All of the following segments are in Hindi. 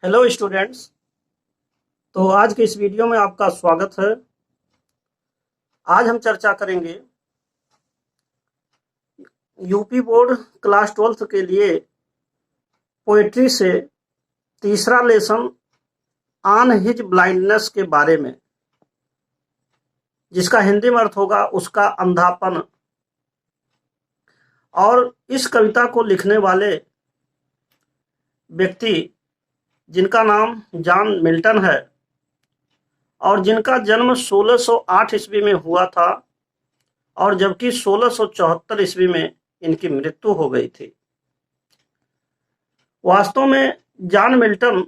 Hello students. तो आज के इस वीडियो में आपका स्वागत है। आज हम चर्चा करेंगे यूपी बोर्ड क्लास 12th के लिए पोएट्री से तीसरा लेसन ऑन हिज ब्लाइंडनेस के बारे में, जिसका हिंदी में अर्थ होगा उसका अंधापन। और इस कविता को लिखने वाले व्यक्ति जिनका नाम जॉन मिल्टन है और जिनका जन्म 1608 ईस्वी में हुआ था, और जबकि 1674 ईस्वी में इनकी मृत्यु हो गई थी। वास्तव में जॉन मिल्टन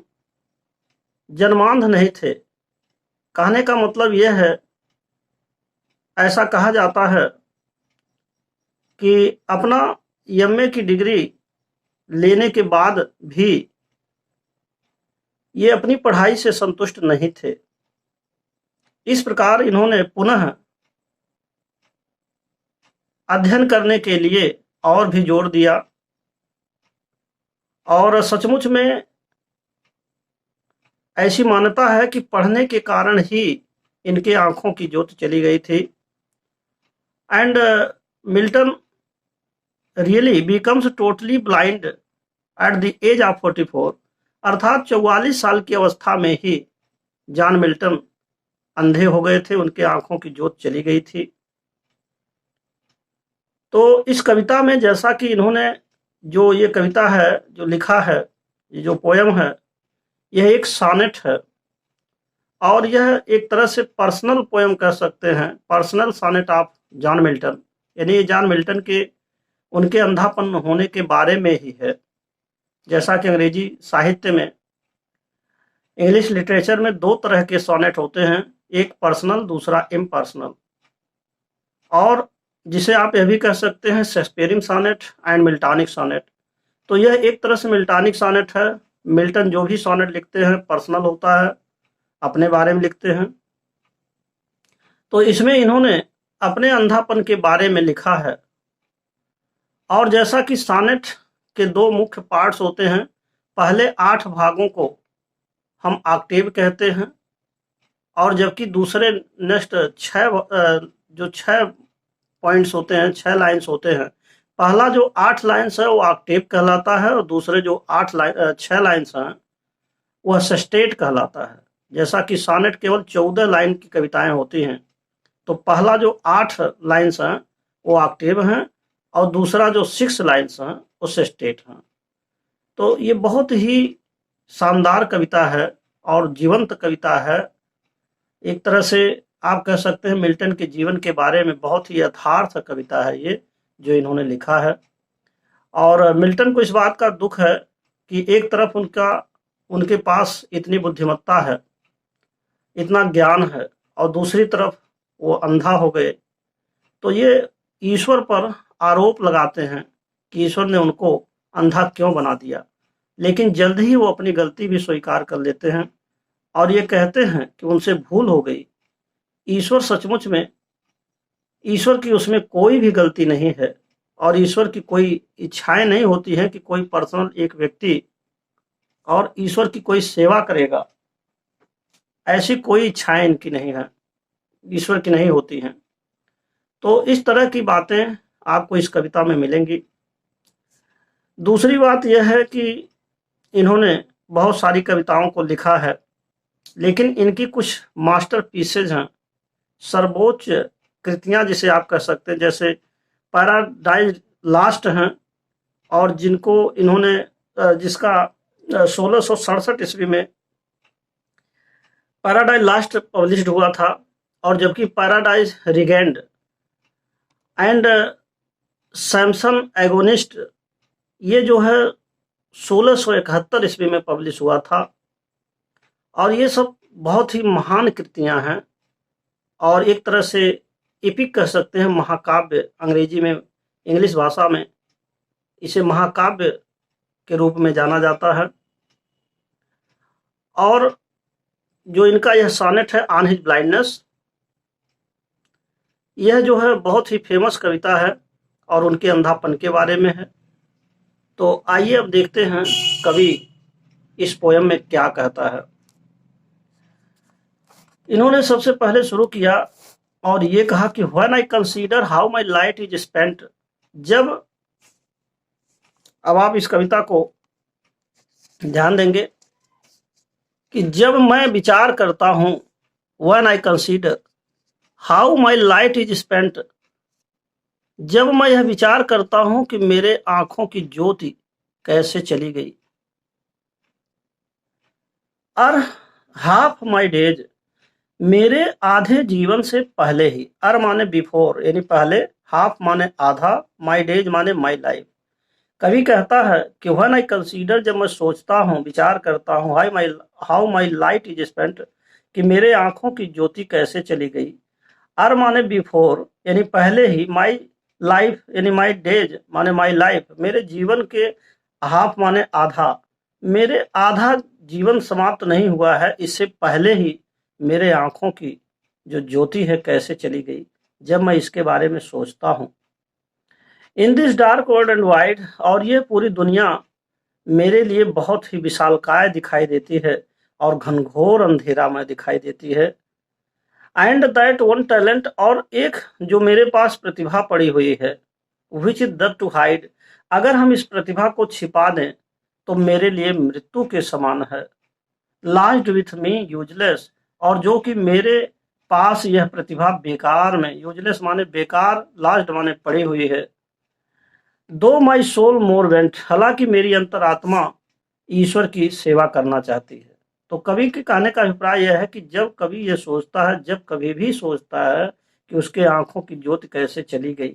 जन्मांध नहीं थे। कहने का मतलब यह है, ऐसा कहा जाता है कि अपना एमए की डिग्री लेने के बाद भी ये अपनी पढ़ाई से संतुष्ट नहीं थे। इस प्रकार इन्होंने पुनः अध्ययन करने के लिए और भी जोर दिया, और सचमुच में ऐसी मान्यता है कि पढ़ने के कारण ही इनके आंखों की ज्योति चली गई थी। And Milton really becomes totally blind at the age of 44, अर्थात 44 साल की अवस्था में ही जॉन मिल्टन अंधे हो गए थे, उनके आंखों की ज्योति चली गई थी। तो इस कविता में जैसा कि इन्होंने जो ये कविता है जो लिखा है, ये जो पोयम है, यह एक सॉनेट है और यह एक तरह से पर्सनल पोयम कह सकते हैं, personal sonnet of John Milton. यानी जॉन मिल्टन के उनके अंधापन होने के बारे में ही है। जैसा कि अंग्रेजी साहित्य में, इंग्लिश लिटरेचर में दो तरह के सॉनेट होते हैं, एक पर्सनल, दूसरा इम्पर्सनल, और जिसे आप यह भी कह सकते हैं शेक्सपियरियन सॉनेट एंड मिल्टॉनिक सॉनेट। तो यह एक तरह से मिल्टॉनिक सॉनेट है। मिल्टन जो भी सॉनेट लिखते हैं पर्सनल होता है, अपने बारे में लिखते हैं। तो इसमें इन्होंने अपने अंधापन के बारे में लिखा है। और जैसा कि सॉनेट के दो मुख्य पार्ट्स होते हैं, पहले 8 भागों को हम ऑक्टेव कहते हैं, और जबकि दूसरे नेक्स्ट 6 पॉइंट्स होते हैं, 6 लाइन्स होते हैं। पहला जो 8 लाइन्स है वो ऑक्टेव कहलाता है, और दूसरे जो 6 लाइन्स हैं वह सेस्टेट कहलाता है। जैसा कि सॉनेट केवल 14 लाइन की कविताएं होती हैं, तो पहला जो 8 लाइन्स हैं वो ऑक्टेव हैं, और दूसरा जो 6 लाइन्स हैं वो सेस्टेट हैं। तो ये बहुत ही शानदार कविता है और जीवंत कविता है। एक तरह से आप कह सकते हैं मिल्टन के जीवन के बारे में बहुत ही यथार्थ कविता है ये, जो इन्होंने लिखा है। और मिल्टन को इस बात का दुख है कि एक तरफ उनके पास इतनी बुद्धिमत्ता है, इतना ज्ञान है, और दूसरी तरफ वो अंधा हो गए। तो ये ईश्वर पर आरोप लगाते हैं कि ईश्वर ने उनको अंधा क्यों बना दिया, लेकिन जल्द ही वो अपनी गलती भी स्वीकार कर लेते हैं और ये कहते हैं कि उनसे भूल हो गई। ईश्वर सचमुच में, ईश्वर की उसमें कोई भी गलती नहीं है, और ईश्वर की कोई इच्छाएं नहीं होती हैं कि कोई पर्सनल एक व्यक्ति और ईश्वर की कोई सेवा करेगा। ऐसी कोई इच्छाएं इनकी नहीं है, ईश्वर की नहीं होती हैं। तो इस तरह की बातें आपको इस कविता में मिलेंगी। दूसरी बात यह है कि इन्होंने बहुत सारी कविताओं को लिखा है, लेकिन इनकी कुछ मास्टर पीसेज हैं, सर्वोच्च कृतियां जिसे आप कह सकते हैं, जैसे पैराडाइज लास्ट हैं, और जिनको इन्होंने जिसका 1667 ईस्वी में पैराडाइज लास्ट पब्लिश्ड हुआ था, और जबकि paradise regained and Samson agonist ये जो है 1671 ईस्वी में पब्लिश हुआ था। और ये सब बहुत ही महान कृतियां हैं, और एक तरह से एपिक कह सकते हैं, महाकाव्य। अंग्रेजी में, इंग्लिश भाषा में इसे महाकाव्य के रूप में जाना जाता है। और जो इनका यह सॉनेट है ऑन हिज ब्लाइंडनेस, यह जो है बहुत ही फेमस कविता है और उनके अंधापन के बारे में है। तो आइए अब देखते हैं कवि इस पोयम में क्या कहता है। इन्होंने सबसे पहले शुरू किया और ये कहा कि when I consider how my light is spent, जब, अब आप इस कविता को ध्यान देंगे कि जब मैं विचार करता हूं, when I consider how my light is spent, जब मैं यह विचार करता हूं कि मेरे आंखों की ज्योति कैसे चली गई। और हाफ माई डेज, मेरे आधे जीवन से पहले ही, अर माने बिफोर यानी पहले, हाफ माने आधा, माई डेज माने माई लाइफ। कवि कहता है कि व्हेन आई कंसीडर, जब मैं सोचता हूँ, विचार करता हूँ, how my light is spent, कि मेरे आंखों की ज्योति कैसे चली गई। अर माने बिफोर यानी पहले ही, माई लाइफ यानी माई डेज माने माई लाइफ, मेरे जीवन के, हाफ माने आधा, मेरे आधा जीवन समाप्त नहीं हुआ है, इससे पहले ही मेरे आंखों की जो ज्योति है कैसे चली गई, जब मैं इसके बारे में सोचता हूँ। In this dark world and wide, और ये पूरी दुनिया मेरे लिए बहुत ही विशालकाय दिखाई देती है और घनघोर अंधेरा में दिखाई देती है। एंड दैट वन टैलेंट, और एक जो मेरे पास प्रतिभा पड़ी हुई है, which is that to hide, अगर हम इस प्रतिभा को छिपा दें तो मेरे लिए मृत्यु के समान है। लास्ट विथ मी यूजलेस, और जो कि मेरे पास यह प्रतिभा बेकार में, यूजलेस माने बेकार, लास्ट माने पड़ी हुई है। दो माई सोल मोर वेंट, हालांकि मेरी अंतरात्मा ईश्वर की सेवा करना चाहती है। तो कवि के कहने का अभिप्राय यह है कि जब कवि ये सोचता है, जब कभी भी सोचता है कि उसके आंखों की ज्योति कैसे चली गई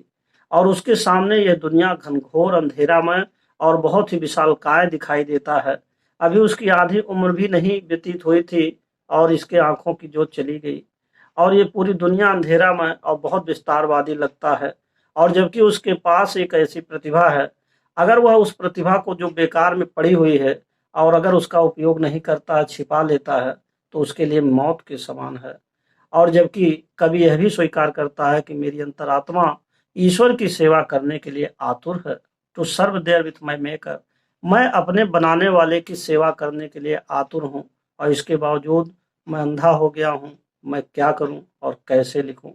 और उसके सामने यह दुनिया घनघोर अंधेरा में और बहुत ही विशालकाय दिखाई देता है, अभी उसकी आधी उम्र भी नहीं व्यतीत हुई थी और इसके आंखों की ज्योत चली गई और ये पूरी दुनिया अंधेरा में और बहुत विस्तारवादी लगता है। और जबकि उसके पास एक ऐसी प्रतिभा है, अगर वह उस प्रतिभा को जो बेकार में पड़ी हुई है और अगर उसका उपयोग नहीं करता है, छिपा लेता है, तो उसके लिए मौत के समान है। और जबकि कवि यह भी स्वीकार करता है कि मेरी अंतरात्मा ईश्वर की सेवा करने के लिए आतुर है, to serve therewith my maker, मैं अपने बनाने वाले की सेवा करने के लिए आतुर हूँ और इसके बावजूद मैं अंधा हो गया हूँ, मैं क्या करूँ और कैसे लिखूँ।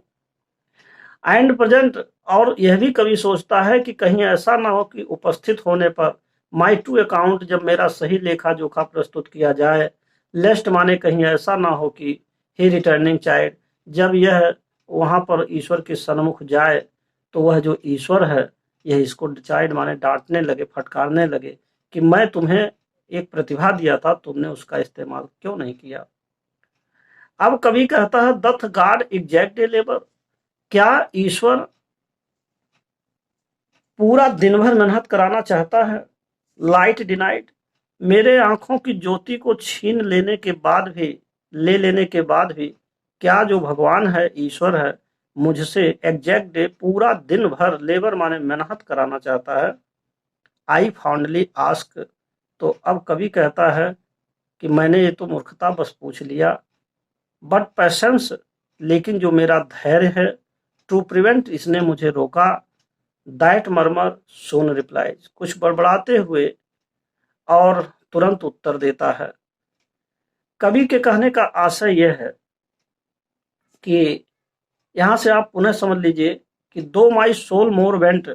एंड प्रेजेंट, और यह भी कवि सोचता है कि कहीं ऐसा ना हो कि उपस्थित होने पर माई टू अकाउंट, जब मेरा सही लेखा जोखा प्रस्तुत किया जाए, लेस्ट माने कहीं ऐसा ना हो कि ही रिटर्निंग चाइल्ड, जब यह वहां पर ईश्वर के सन्मुख जाए तो वह जो ईश्वर है यह इसको चाइल्ड माने डांटने लगे, फटकारने लगे कि मैं तुम्हें एक प्रतिभा दिया था, तुमने उसका इस्तेमाल क्यों नहीं किया। अब कवि कहता है दथ गॉड एग्जैक्ट ए लेबर, क्या ईश्वर पूरा दिन भर मेहनत कराना चाहता है। लाइट डिनाइड, मेरे आंखों की ज्योति को छीन लेने के बाद भी, ले लेने के बाद भी, क्या जो भगवान है, ईश्वर है, मुझसे एग्जैक्ट डे पूरा दिन भर, लेबर माने मेहनत कराना चाहता है। आई फाउंडली आस्क, तो अब कवि कहता है कि मैंने ये तो मूर्खता बस पूछ लिया, बट पैशंस, लेकिन जो मेरा धैर्य है, टू प्रिवेंट, इसने मुझे रोका, दैट मर्मर सोन रिप्लाईज, कुछ बड़बड़ाते हुए और तुरंत उत्तर देता है। कवि के कहने का आशय यह है कि यहां से आप पुनः समझ लीजिए कि दो माई सोल मोर वेंट,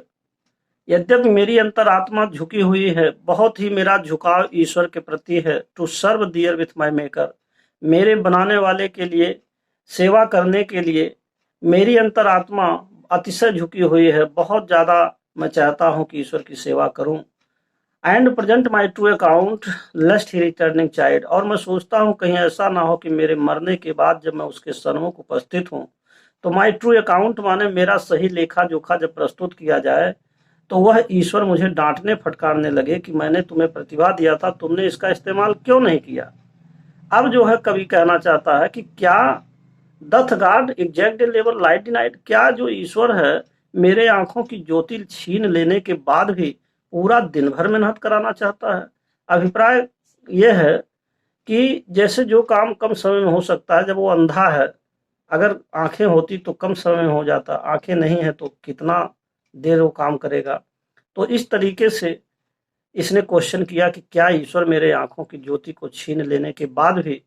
यद्यपि मेरी अंतरात्मा झुकी हुई है, बहुत ही मेरा झुकाव ईश्वर के प्रति है, to serve therewith my maker, मेरे बनाने वाले के लिए सेवा करने के लिए मेरी अंतरात्मा अतिशय झुकी हुई है, बहुत ज्यादा मैं चाहता हूं कि ईश्वर की सेवा करूं। And present my to account lest he returning child, और मैं सोचता हूं कहीं ऐसा ना हो कि मेरे मरने के बाद जब मैं उसके सन्मुख उपस्थित हूं तो माई ट्रू अकाउंट माने मेरा सही लेखा जोखा जब प्रस्तुत किया जाए तो वह ईश्वर मुझे डांटने फटकारने लगे कि मैंने तुम्हें प्रतिभा दिया था, तुमने इसका इस्तेमाल क्यों नहीं किया। अब जो है कवि कहना चाहता है कि क्या doth God exact level light denied, क्या जो ईश्वर है मेरे आंखों की ज्योति छीन लेने के बाद भी पूरा दिन भर मेहनत कराना चाहता है। अभिप्राय यह है कि जैसे जो काम कम समय में हो सकता है, जब वो अंधा है, अगर आंखें होती तो कम समय में हो जाता, आंखें नहीं है तो कितना देर वो काम करेगा। तो इस तरीके से इसने क्वेश्चन किया कि क्या ईश्वर मेरे आंखों की ज्योति को छीन लेने के बाद भी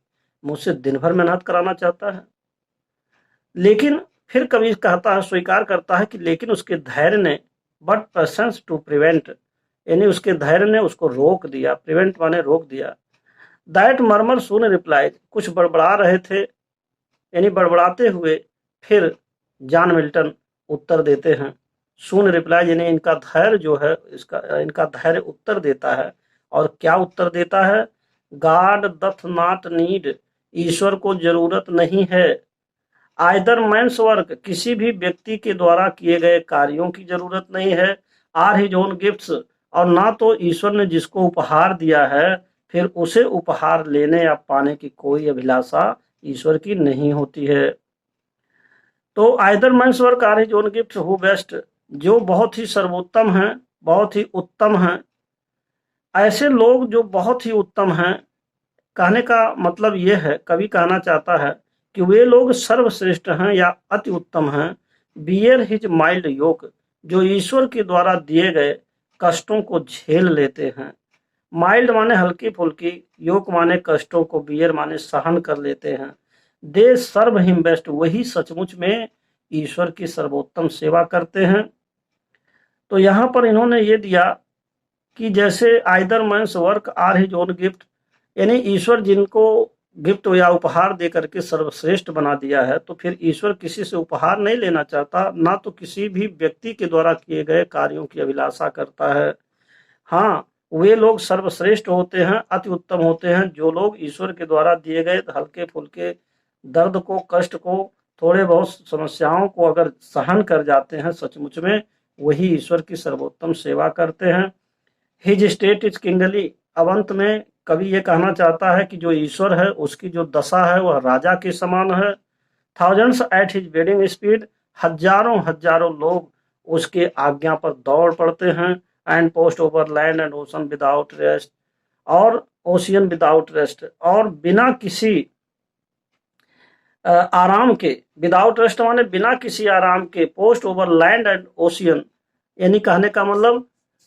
मुझसे दिन भर मेहनत कराना चाहता है। लेकिन फिर कवि कहता है, स्वीकार करता है कि लेकिन उसके धैर्य ने बट पेशेंस टू प्रिवेंट, यानी उसके धैर्य ने उसको रोक दिया। प्रिवेंट माने रोक दिया। दैट मर्मर सून रिप्लाई, कुछ बड़बड़ा रहे थे, यानी बड़बड़ाते हुए फिर जॉन मिल्टन उत्तर देते हैं। सून रिप्लाई यानी इनका धैर्य जो है, इनका धैर्य उत्तर देता है। और क्या उत्तर देता है? गॉड डथ नॉट नीड, ईश्वर को जरूरत नहीं है। आइदर मैंस वर्क, किसी भी व्यक्ति के द्वारा किए गए कार्यों की जरूरत नहीं है। आर हिज ओन गिफ्ट्स, और ना तो ईश्वर ने जिसको उपहार दिया है फिर उसे उपहार लेने या पाने की कोई अभिलाषा ईश्वर की नहीं होती है। तो either man's work or his own gift who best, जो बहुत ही सर्वोत्तम हैं, बहुत ही उत्तम हैं। ऐसे लोग जो बहुत ही उत्तम हैं, कहने का मतलब ये है, कवि कहना चाहता है कि वे लोग सर्वश्रेष्ठ हैं या अति उत्तम हैं। बियर हिज माइल्ड योक, जो ईश्वर के द्वारा दिए गए कष्टों को झेल लेते हैं। माइल्ड माने हल्की फुल्की, योक माने कष्टों को, बियर माने सहन कर लेते हैं। दे सर्व हिम बेस्ट, वही सचमुच में ईश्वर की सर्वोत्तम सेवा करते हैं। तो यहाँ पर इन्होंने ये दिया कि जैसे either man's work or his own gift, यानी ईश्वर जिनको गिफ्ट या उपहार दे करके सर्वश्रेष्ठ बना दिया है, तो फिर ईश्वर किसी से उपहार नहीं लेना चाहता, ना तो किसी भी व्यक्ति के द्वारा किए गए कार्यों की अभिलाषा करता है। हाँ, वे लोग सर्वश्रेष्ठ होते हैं, अति उत्तम होते हैं जो लोग ईश्वर के द्वारा दिए गए हल्के फुल्के दर्द को, कष्ट को, थोड़े बहुत समस्याओं को अगर सहन कर जाते हैं सचमुच में, वही ईश्वर की सर्वोत्तम सेवा करते हैं। हिज स्टेट इज किंगली, अब अंत में कवि ये कहना चाहता है कि जो ईश्वर है उसकी जो दशा है वह राजा के समान है। Thousands at his wedding speed, हजारों हजारों लोग उसके आज्ञा पर दौड़ पड़ते हैं। And post over land and ocean without rest, और ओशियन विदाउट रेस्ट, और बिना किसी आराम के, विदाउट रेस्ट माने बिना किसी आराम के, post over land and ocean, यानी कहने का मतलब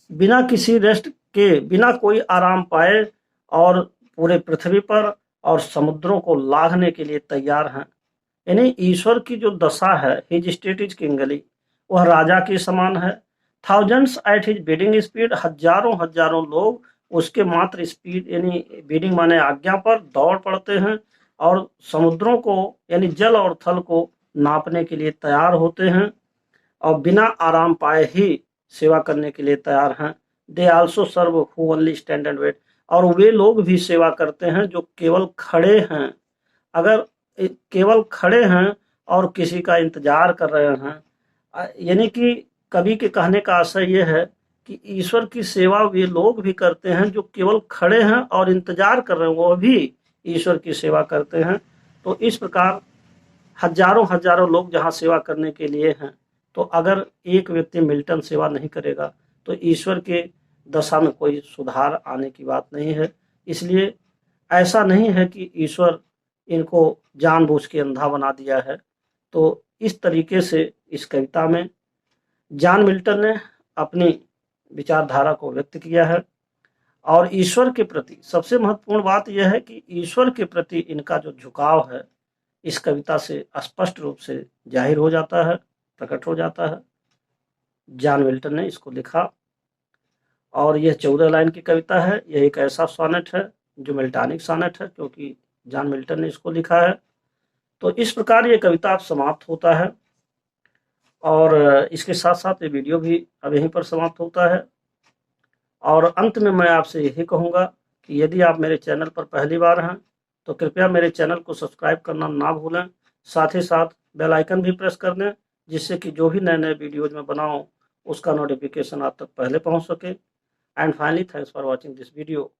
बिना किसी रेस्ट के, बिना कोई आराम पाए, और पूरे पृथ्वी पर और समुद्रों को लांघने के लिए तैयार हैं। यानी ईश्वर की जो दशा है, हिज स्टेट इज किंगली, वह राजा के समान है। Thousands at his bidding speed, हजारों हजारों लोग उसके मात्र स्पीड यानी बीडिंग माने आज्ञा पर दौड़ पड़ते हैं, और समुद्रों को यानी जल और थल को नापने के लिए तैयार होते हैं, और बिना आराम पाए ही सेवा करने के लिए तैयार हैं। They also serve who only stand and wait, और वे लोग भी सेवा करते हैं जो केवल खड़े हैं। अगर केवल खड़े हैं और किसी का इंतजार कर रहे हैं, यानी कि कवि के कहने का आशय यह है कि ईश्वर की सेवा वे लोग भी करते हैं जो केवल खड़े हैं और इंतजार कर रहे हैं, वो भी ईश्वर की सेवा करते हैं। तो इस प्रकार हजारों हजारों लोग जहाँ सेवा करने के लिए हैं, तो अगर एक व्यक्ति मिल्टन सेवा नहीं करेगा तो ईश्वर के दशा में कोई सुधार आने की बात नहीं है। इसलिए ऐसा नहीं है कि ईश्वर इनको जानबूझ के अंधा बना दिया है। तो इस तरीके से इस कविता में जॉन मिल्टन ने अपनी विचारधारा को व्यक्त किया है। और ईश्वर के प्रति सबसे महत्वपूर्ण बात यह है कि ईश्वर के प्रति इनका जो झुकाव है इस कविता से स्पष्ट रूप से जाहिर हो जाता है, प्रकट हो जाता है। जॉन मिल्टन ने इसको लिखा, और यह 14 लाइन की कविता है। यह एक ऐसा सोनेट है जो मिल्टॉनिक सोनेट है, क्योंकि जॉन मिल्टन ने इसको लिखा है। तो इस प्रकार ये कविता समाप्त होता है, और इसके साथ साथ ये वीडियो भी अब यहीं पर समाप्त होता है। और अंत में मैं आपसे यही कहूँगा कि यदि आप मेरे चैनल पर पहली बार हैं तो कृपया मेरे चैनल को सब्सक्राइब करना ना भूलें, साथ ही साथ बेल आइकन भी प्रेस कर दें, जिससे कि जो भी नए नए वीडियोज में बनाऊँ उसका नोटिफिकेशन आप तक पहले पहुँच सके। And finally, thanks for watching this video.